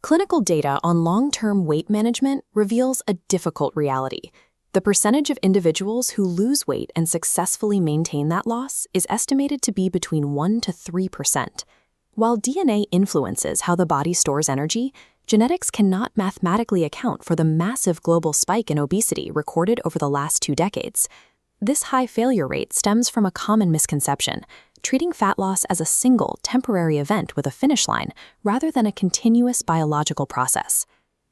Clinical data on long-term weight management reveals a difficult reality. The percentage of individuals who lose weight and successfully maintain that loss is estimated to be between 1 to 3%. While DNA influences how the body stores energy, genetics cannot mathematically account for the massive global spike in obesity recorded over the last 2 decades. This high failure rate stems from a common misconception, treating fat loss as a single, temporary event with a finish line rather than a continuous biological process.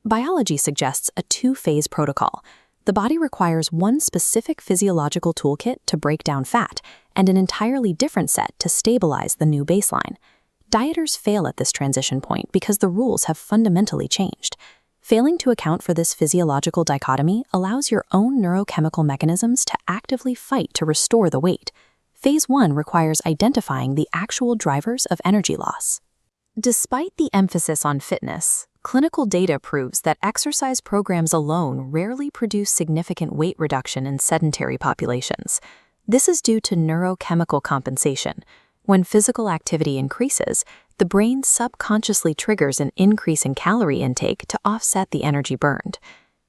Biology suggests a 2-phase protocol. The body requires one specific physiological toolkit to break down fat and an entirely different set to stabilize the new baseline. Dieters fail at this transition point because the rules have fundamentally changed. Failing to account for this physiological dichotomy allows your own neurochemical mechanisms to actively fight to restore the weight. Phase 1 requires identifying the actual drivers of energy loss. Despite the emphasis on fitness, clinical data proves that exercise programs alone rarely produce significant weight reduction in sedentary populations. This is due to neurochemical compensation. When physical activity increases, the brain subconsciously triggers an increase in calorie intake to offset the energy burned.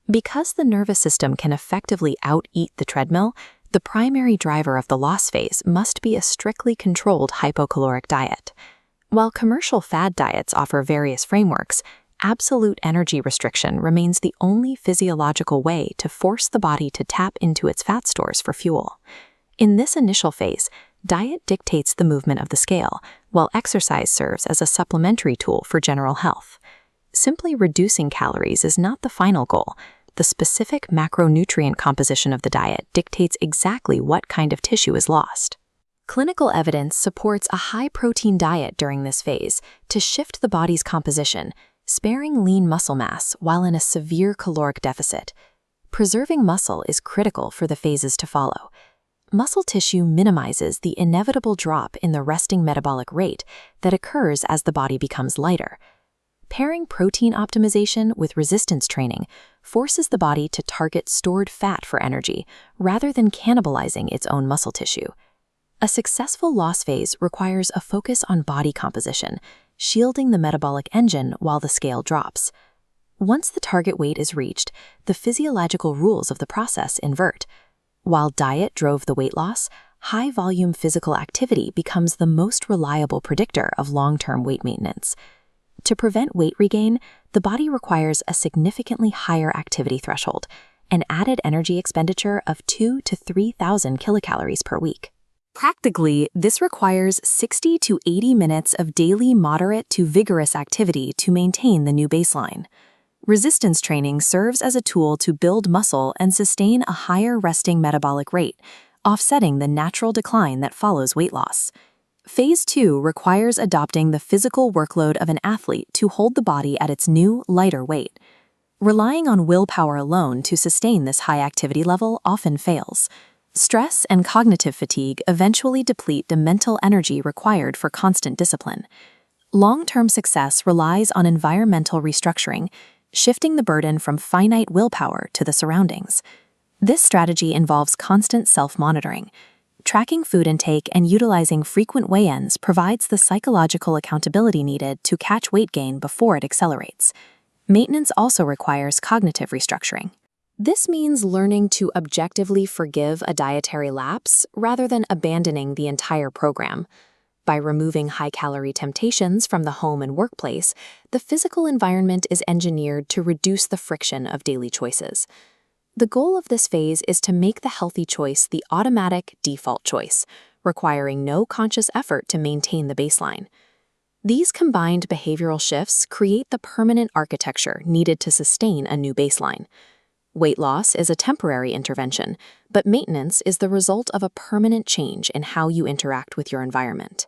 Because the nervous system can effectively out-eat the treadmill, the primary driver of the loss phase must be a strictly controlled hypocaloric diet. While commercial fad diets offer various frameworks, absolute energy restriction remains the only physiological way to force the body to tap into its fat stores for fuel. In this initial phase, diet dictates the movement of the scale, while exercise serves as a supplementary tool for general health. Simply reducing calories is not the final goal. The specific macronutrient composition of the diet dictates exactly what kind of tissue is lost. Clinical evidence supports a high-protein diet during this phase to shift the body's composition, sparing lean muscle mass while in a severe caloric deficit. Preserving muscle is critical for the phases to follow. Muscle tissue minimizes the inevitable drop in the resting metabolic rate that occurs as the body becomes lighter. Pairing protein optimization with resistance training forces the body to target stored fat for energy rather than cannibalizing its own muscle tissue. A successful loss phase requires a focus on body composition, shielding the metabolic engine while the scale drops. Once the target weight is reached, the physiological rules of the process invert. While diet drove the weight loss, high-volume physical activity becomes the most reliable predictor of long-term weight maintenance. To prevent weight regain, the body requires a significantly higher activity threshold, an added energy expenditure of 2,000 to 3,000 kilocalories per week. Practically, this requires 60 to 80 minutes of daily moderate to vigorous activity to maintain the new baseline. Resistance training serves as a tool to build muscle and sustain a higher resting metabolic rate, offsetting the natural decline that follows weight loss. Phase 2 requires adopting the physical workload of an athlete to hold the body at its new, lighter weight. Relying on willpower alone to sustain this high activity level often fails. Stress and cognitive fatigue eventually deplete the mental energy required for constant discipline. Long-term success relies on environmental restructuring, shifting the burden from finite willpower to the surroundings. This strategy involves constant self-monitoring. Tracking food intake and utilizing frequent weigh-ins provides the psychological accountability needed to catch weight gain before it accelerates. Maintenance also requires cognitive restructuring. This means learning to objectively forgive a dietary lapse rather than abandoning the entire program. By removing high-calorie temptations from the home and workplace, the physical environment is engineered to reduce the friction of daily choices. The goal of this phase is to make the healthy choice the automatic default choice, requiring no conscious effort to maintain the baseline. These combined behavioral shifts create the permanent architecture needed to sustain a new baseline. Weight loss is a temporary intervention, but maintenance is the result of a permanent change in how you interact with your environment.